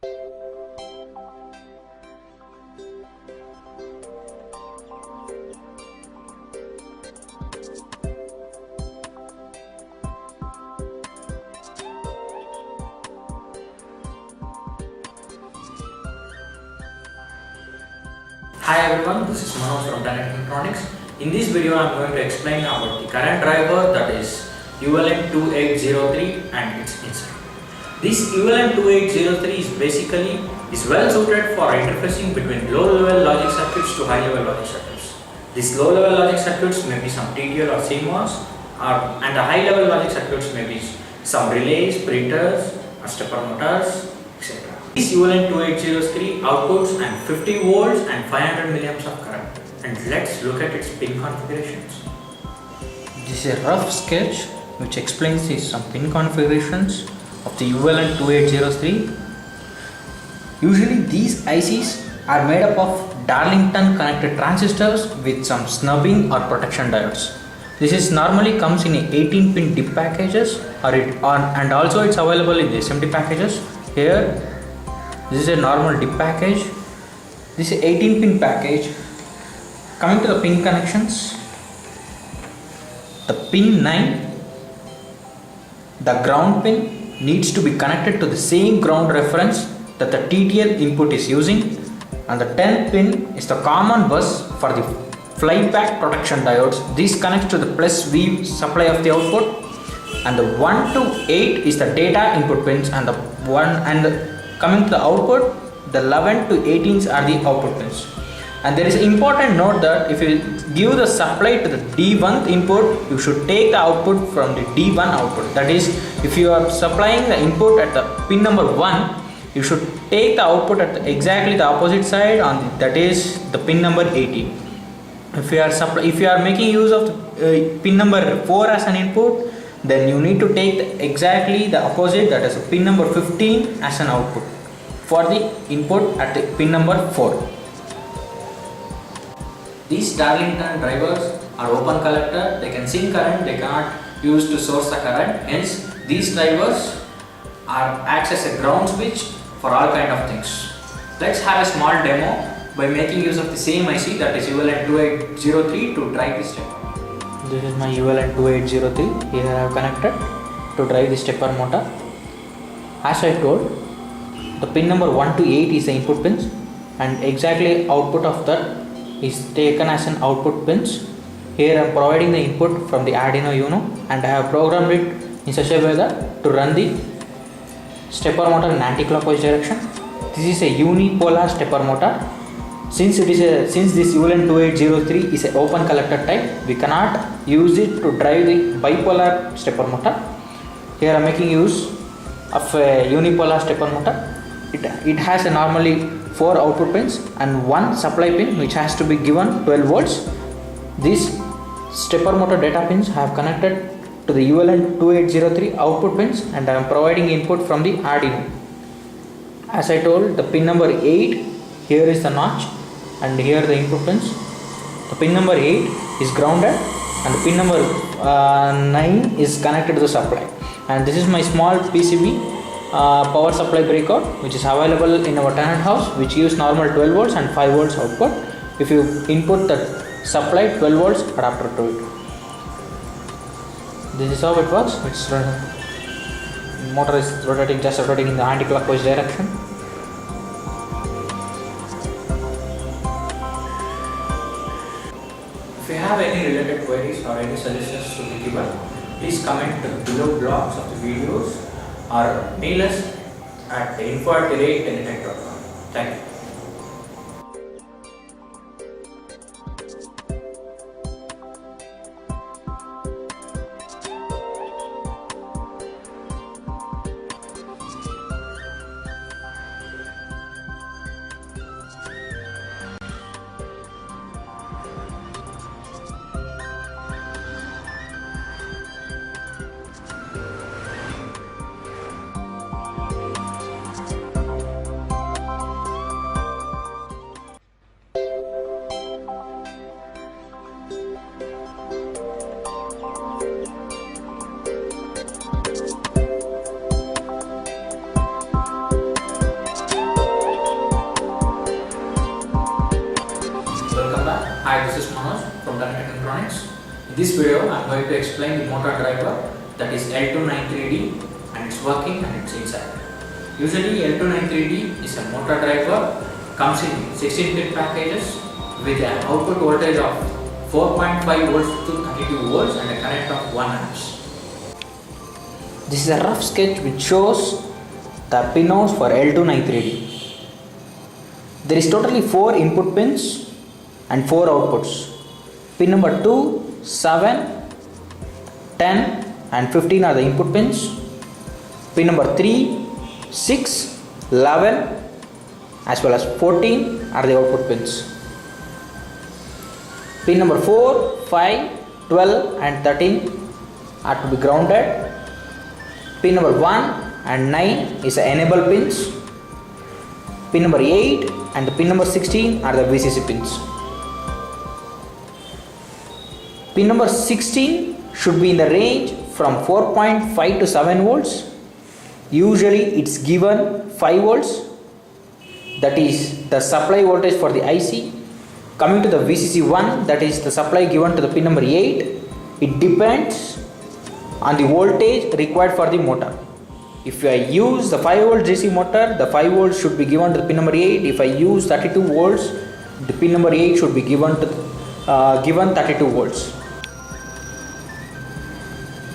Hi everyone, this is Manoj from Tenet Technetronics. In this video, I am going to explain about the current driver, that is ULN2803 and its inside. This ULN2803 is basically well suited for interfacing between low-level logic circuits to high-level logic circuits. These low-level logic circuits may be some TTL or CMOS, and the high-level logic circuits may be some relays, printers, or stepper motors, etc. This ULN2803 outputs and 50 volts and 500 milliamps of current. And let's look at its pin configurations. This is a rough sketch which explains some pin configurations of the ULN2803. Usually these ICs are made up of Darlington connected transistors with some snubbing or protection diodes. This is normally comes in 18 pin DIP packages and also it's available in the SMD packages. Here this is a normal DIP package. This is 18 pin package. Coming to the pin connections, the pin 9, the ground pin needs to be connected to the same ground reference that the TTL input is using, and the 10th pin is the common bus for the flyback protection diodes. This connects to the plus V supply of the output, and the 1 to 8 is the data input pins, and coming to the output, the 11 to 18s are the output pins. And there is an important note that if you give the supply to the D1 input, you should take the output from the D1 output. That is, if you are supplying the input at the pin number 1, you should take the output at exactly the opposite side, that is the pin number 18. If you are making use of the pin number 4 as an input, then you need to take exactly the opposite, that is pin number 15 as an output for the input at the pin number 4. These Darlington drivers are open collector. They can sink current, they cannot use to source the current. Hence, these drivers acts as a ground switch for all kind of things. Let's have a small demo by making use of the same IC, that is ULN2803, to drive this stepper. This is my ULN2803. Here I have connected to drive the stepper motor. As I told, the pin number 1 to 8 is the input pins, and exactly output of that is taken as an output pins. Here I am providing the input from the Arduino Uno, and I have programmed it in such a way that to run the stepper motor in anti-clockwise direction. This is a unipolar stepper motor. Since this ULN2803 is an open collector type, we cannot use it to drive the bipolar stepper motor. Here I am making use of a unipolar stepper motor. It has normally 4 output pins and 1 supply pin which has to be given 12 volts. These stepper motor data pins have connected to the ULN2803 output pins, and I am providing input from the Arduino. As I told, the pin number 8, here is the notch, and here are the input pins. The pin number 8 is grounded, and the pin number 9 is connected to the supply. And this is my small PCB power supply breakout, which is available in our Tenet house, which gives normal 12 volts and 5 volts output. If you input the supply, 12 volts adapter to it. This is how it works. Its motor is just rotating in the anti-clockwise direction. If you have any related queries or any suggestions to be given, please comment below blogs of the videos or mail us at info@tenetech.com. Thank you. Hi, this is Manoj from Tenet Technetronics. In this video, I am going to explain the motor driver, that is L293d, and its working and its inside. Usually L293d is a motor driver, comes in 16-bit packages with an output voltage of 4.5 volts to 32 volts and a current of 1 amps. This is a rough sketch which shows the pinouts for L293d. There is totally 4 input pins and 4 outputs. Pin number 2, 7, 10 and 15 are the input pins. Pin number 3, 6, 11 as well as 14 are the output pins. Pin number 4, 5, 12 and 13 are to be grounded. Pin number 1 and 9 is the enable pins. Pin number 8 and the pin number 16 are the VCC pins. Pin number 16 should be in the range from 4.5 to 7 volts. Usually it's given 5 volts, that is the supply voltage for the IC. Coming to the VCC1, that is the supply given to the pin number 8, it depends on the voltage required for the motor. If I use the 5 volt DC motor, the 5 volts should be given to the pin number 8. If I use 32 volts, the pin number 8 should be given 32 volts.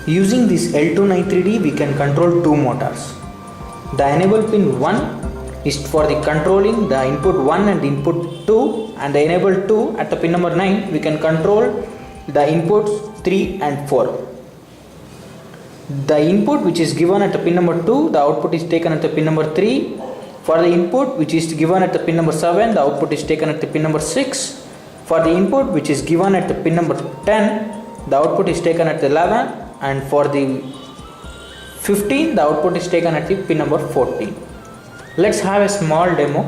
Using this L293d, we can control 2 motors. The enable pin 1 is for the controlling the input 1 and input 2, and the enable 2 at the pin number 9 we can control the inputs 3 and 4. The input which is given at the pin number 2, the output is taken at the pin number 3. For the input which is given at the pin number 7, the output is taken at the pin number 6. For the input which is given at the pin number 10, the output is taken at the 11. And for the 15, the output is taken at the pin number 14. Let's have a small demo.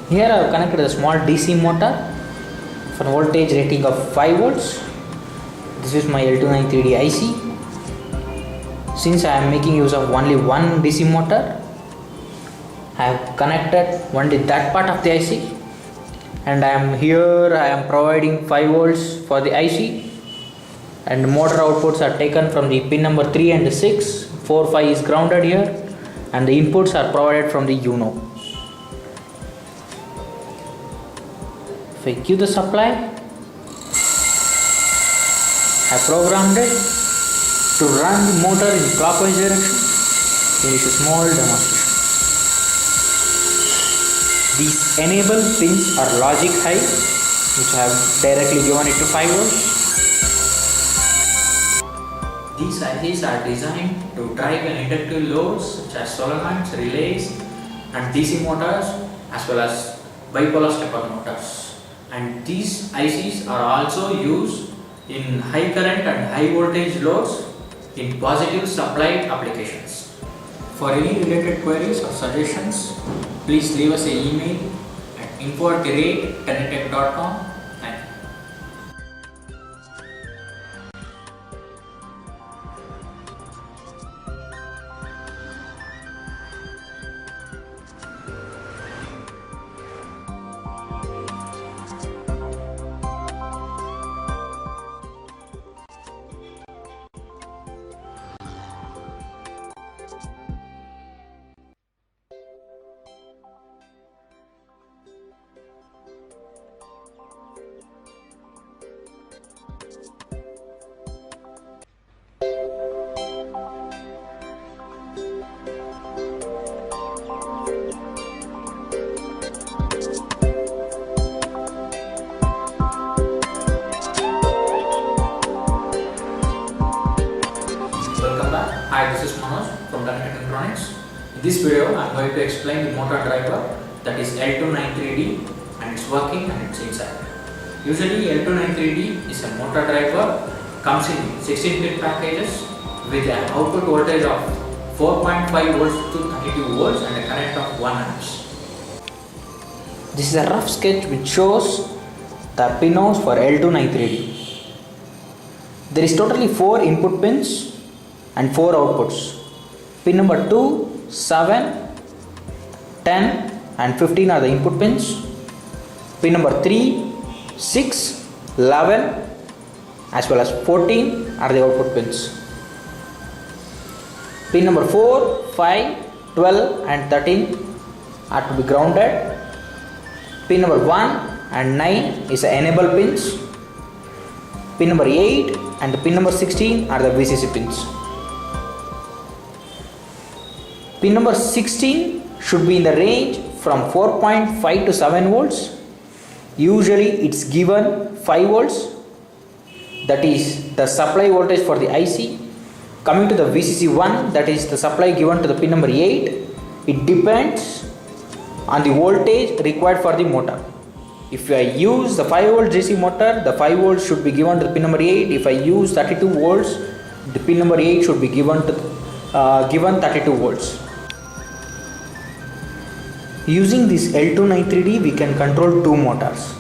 Here I have connected a small DC motor for voltage rating of 5 volts. This is my L293d IC. Since I am making use of only one DC motor, I have connected only that part of the IC, and I am providing 5 volts for the IC, and motor outputs are taken from the pin number 3 and 6. 4, 5 is grounded here, and the inputs are provided from the Uno. If I give the supply, I programmed it to run the motor in clockwise direction. Here is a small demonstration. These enable pins are logic high, which I have directly given it to 5 volts. These ICs are designed to drive an inductive loads such as solenoids, relays and DC motors as well as bipolar stepper motors. And these ICs are also used in high current and high voltage loads in positive supply applications. For any related queries or suggestions, please leave us an email at info@tenetech.com. Thank you. Welcome back. Hi, this is Manoj from Tenet Technetronics. In this video, I am going to explain the motor driver, that is L293d, and its working and its inside. Usually L293d is a motor driver, comes in 16-bit packages with an output voltage of 4.5 volts to 32 volts and a current of 1 amps. This is a rough sketch which shows the pinouts for L293d. There is totally 4 input pins and 4 outputs. Pin number 2, 7, 10 and 15 are the input pins. Pin number 3, 6, 11 as well as 14 are the output pins. Pin number 4, 5, 12 and 13 are to be grounded. Pin number 1 and 9 is the enable pins. Pin number 8 and pin number 16 are the VCC pins. Pin number 16 should be in the range from 4.5 to 7 volts. Usually it's given 5 volts, that is the supply voltage for the IC. Coming to the VCC1, that is the supply given to the pin number 8, it depends on the voltage required for the motor. If I use the 5 volt DC motor, the 5 volts should be given to the pin number 8. If I use 32 volts, the pin number 8 should be given 32 volts. Using this L293d, we can control two motors.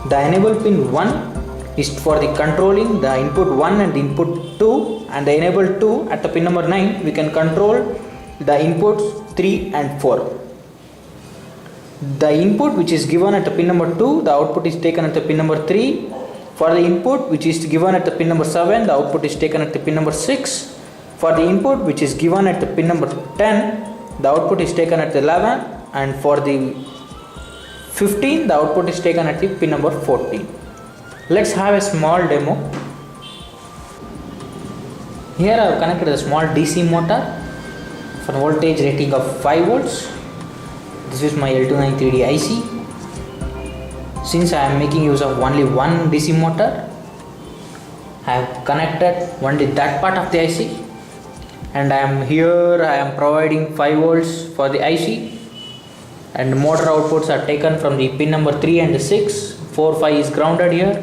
The enable pin 1 is for the controlling the input 1 and input 2, and the enable 2 at the pin number 9 we can control the inputs 3 and 4. The input which is given at the pin number 2, the output is taken at the pin number 3. For the input which is given at the pin number 7, the output is taken at the pin number 6. For the input which is given at the pin number 10, the output is taken at the 11, and for the 15 the output is taken at the pin number 14. Let's have a small demo. Here I have connected a small DC motor for a voltage rating of 5 volts. This is my L293d IC. Since I am making use of only one DC motor, I have connected only that part of the IC, and I am providing 5 volts for the IC, and motor outputs are taken from the pin number 3 and 6. 4, 5 is grounded here,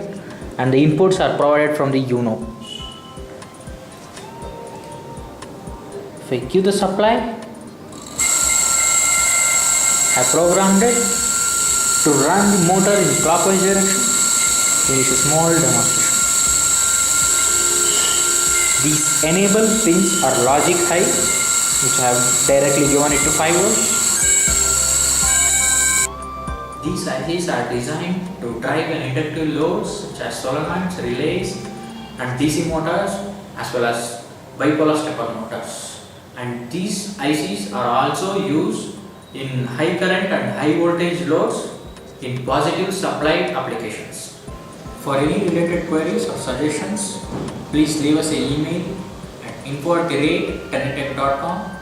and the inputs are provided from the UNO. If I give the supply, I programmed it to run the motor in clockwise direction. Here is a small demonstration. These enable pins are logic high, which I have directly given it to 5 volts. These ICs are designed to drive an inductive loads such as solenoids, relays and DC motors as well as bipolar stepper motors. And these ICs are also used in high current and high voltage loads in positive supply applications. For any related queries or suggestions, please leave us an email at info@tenettech.com